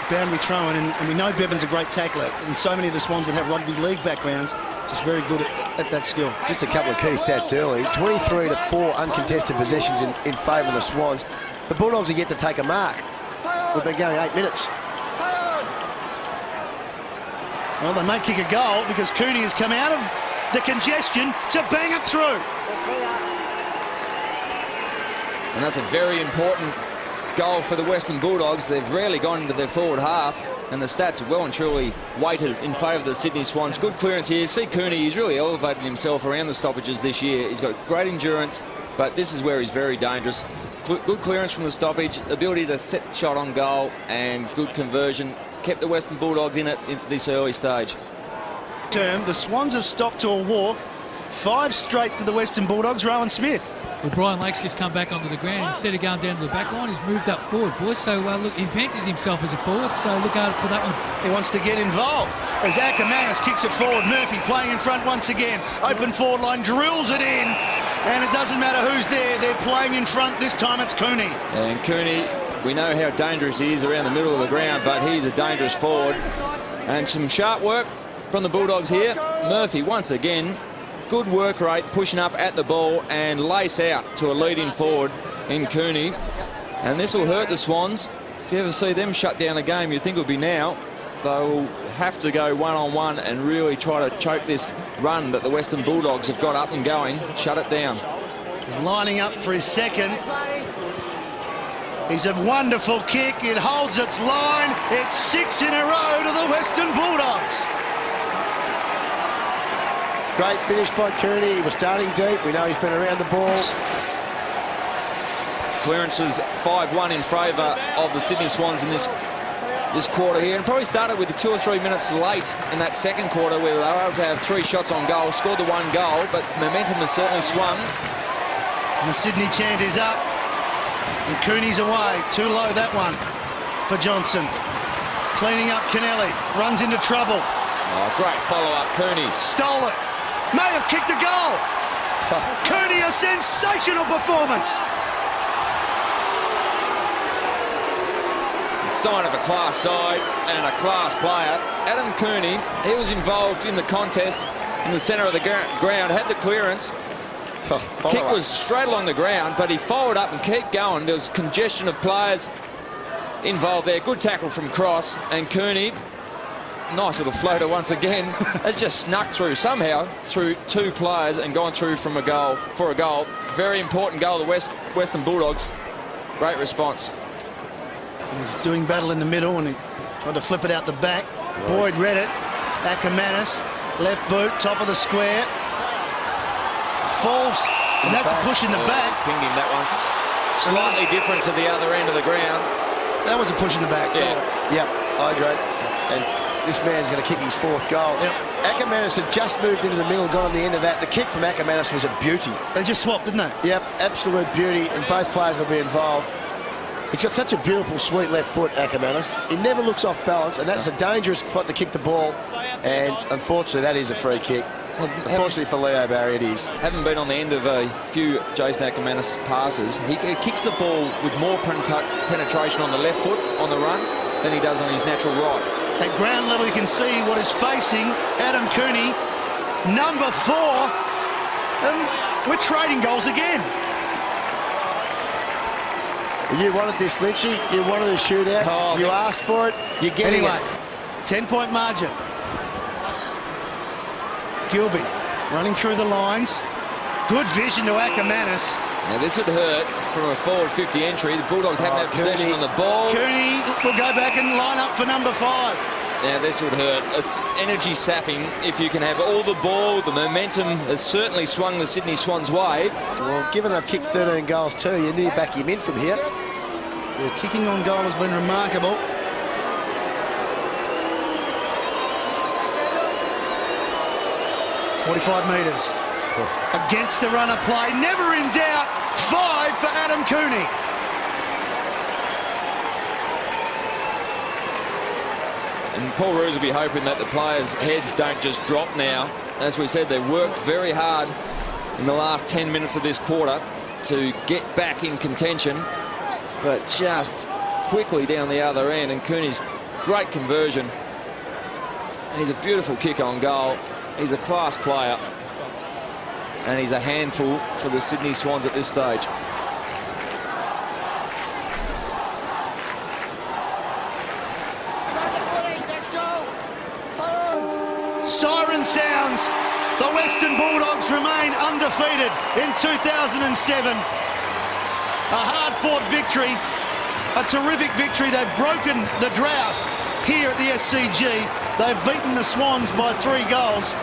boundary throwing, and we know Bevan's a great tackler, and so many of the Swans that have rugby league backgrounds just very good at that skill. Just a couple of key stats early. 23-4 uncontested possessions in favour of the Swans. The Bulldogs are yet to take a mark. We've been going 8 minutes. Well, they may kick a goal because Cooney has come out of the congestion to bang it through. And that's a very important goal for the Western Bulldogs. They've rarely gone into their forward half, and the stats are well and truly weighted in favour of the Sydney Swans. Good clearance here. See Cooney, he's really elevated himself around the stoppages this year. He's got great endurance, but this is where he's very dangerous. Good clearance from the stoppage, ability to set the shot on goal, and good conversion. Kept the Western Bulldogs in it in this early stage. The Swans have stopped to a walk. 5 straight to the Western Bulldogs. Rowan Smith. Well, Brian Lake's just come back onto the ground. Instead of going down to the back line, he's moved up forward, boys. So, look, he fancies himself as a forward, so look out for that one. He wants to get involved. As Ackermanis kicks it forward. Murphy playing in front once again. Open forward line, drills it in. And it doesn't matter who's there. They're playing in front. This time it's Cooney. And Cooney, we know how dangerous he is around the middle of the ground, but he's a dangerous forward. And some sharp work from the Bulldogs here. Murphy, once again, good work rate, pushing up at the ball and lace out to a leading forward in Cooney. And this will hurt the Swans. If you ever see them shut down a game, you think it would be now. They'll have to go one-on-one and really try to choke this run that the Western Bulldogs have got up and going. Shut it down. He's lining up for his second. He's a wonderful kick. It holds its line. It's 6 in a row to the Western Bulldogs. Great finish by Cooney. He was starting deep. We know he's been around the ball. Clearances 5-1 in favour of the Sydney Swans in this quarter here, and probably started with the 2 or 3 minutes late in that second quarter where they were able to have 3 shots on goal, scored the 1 goal, but momentum has certainly swung. And the Sydney chant is up, and Cooney's away. Too low, that one for Johnson. Cleaning up Kennelly, runs into trouble. Oh, great follow-up, Cooney. Stole it. May have kicked a goal. Cooney, a sensational performance. Sign of a class side and a class player. Adam Cooney, he was involved in the contest in the centre of the ground, had the clearance. Kick was straight along the ground, but he followed up and kept going. There was congestion of players involved there. Good tackle from Cross, and Cooney, nice little floater once again, has just snuck through somehow through 2 players and gone through from a goal for a goal. Very important goal, the Western Bulldogs. Great response. He's doing battle in the middle and he tried to flip it out the back. Right. Boyd read it. Ackermanis, left boot, top of the square. Falls, and that's a push in the back. He's pinged him that one. Slightly different to the other end of the ground. That was a push in the back. Yeah. Yep, I agree. And this man's going to kick his 4th goal. Yep. Ackermanis had just moved into the middle, gone on the end of that. The kick from Ackermanis was a beauty. They just swapped, didn't they? Yep, absolute beauty, and both players will be involved. He's got such a beautiful, sweet left foot, Ackermanis. He never looks off balance, and that's a dangerous spot to kick the ball. And unfortunately, that is a free kick. Unfortunately for Leo Barry, it is. Having been on the end of a few Jason Ackermanis passes, he kicks the ball with more penetration on the left foot on the run than he does on his natural right. At ground level, you can see what is facing Adam Cooney, number 4. And we're trading goals again. You wanted this, Lynchy. You wanted a shootout. Oh, you asked for it. You're getting it. 10-point margin. Gilby running through the lines. Good vision to Ackermanis. Now this would hurt from a forward 50 entry. The Bulldogs haven't had possession on the ball. Cooney will go back and line up for number 5. Now this would hurt. It's energy sapping if you can have all the ball. The momentum has certainly swung the Sydney Swans' way. Well, given they've kicked 13 goals too, you need to back him in from here. Their kicking on goal has been remarkable. .45 metres. Against the runner play. Never in doubt. 5 for Adam Cooney. And Paul Roos will be hoping that the players' heads don't just drop now. As we said, they've worked very hard in the last 10 minutes of this quarter to get back in contention, but just quickly down the other end, and Cooney's great conversion. He's a beautiful kick on goal. He's a class player. And he's a handful for the Sydney Swans at this stage. Siren sounds. The Western Bulldogs remain undefeated in 2007. A hard-fought victory, a terrific victory. They've broken the drought here at the SCG. They've beaten the Swans by 3 goals.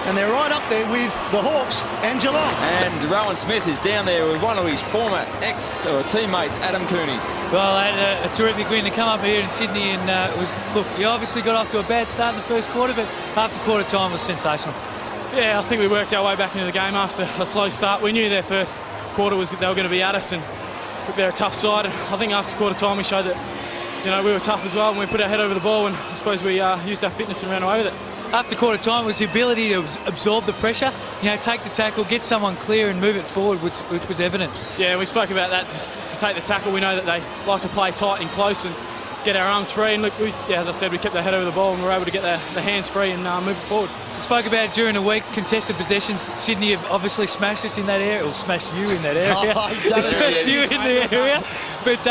And they're right up there with the Hawks and Geelong. And Rowan Smith is down there with one of his former teammates, Adam Cooney. Well, they had a terrific win to come up here in Sydney, and it was, look, we obviously got off to a bad start in the first quarter, but after quarter time was sensational. Yeah, I think we worked our way back into the game after a slow start. We knew their first quarter they were going to be at us, and they're a tough side. And I think after quarter time we showed that, you know, we were tough as well, and we put our head over the ball, and I suppose we used our fitness and ran away with it. After quarter time was the ability to absorb the pressure, you know, take the tackle, get someone clear and move it forward, which was evident. Yeah, we spoke about that, just to take the tackle. We know that they like to play tight and close and get our arms free. And look, as I said, we kept our head over the ball and we were able to get the hands free and move it forward. We spoke about it during the week, contested possessions. Sydney have obviously smashed us in that area, or smashed you in that area. They smashed you in the area. But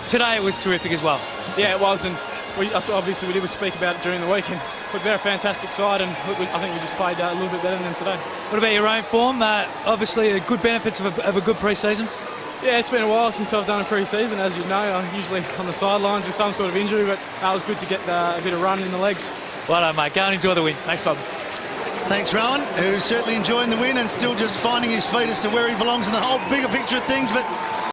today it was terrific as well. Yeah, it was, and we did speak about it during the week. And look, they're a fantastic side, and look, I think we just played a little bit better than them today. What about your own form? Obviously, the good benefits of a good pre-season. Yeah, it's been a while since I've done a pre-season. As you know, I'm usually on the sidelines with some sort of injury, but it was good to get a bit of run in the legs. Well done, mate. Go and enjoy the win. Thanks, Bob. Thanks, Rowan, who's certainly enjoying the win and still just finding his feet as to where he belongs in the whole bigger picture of things. But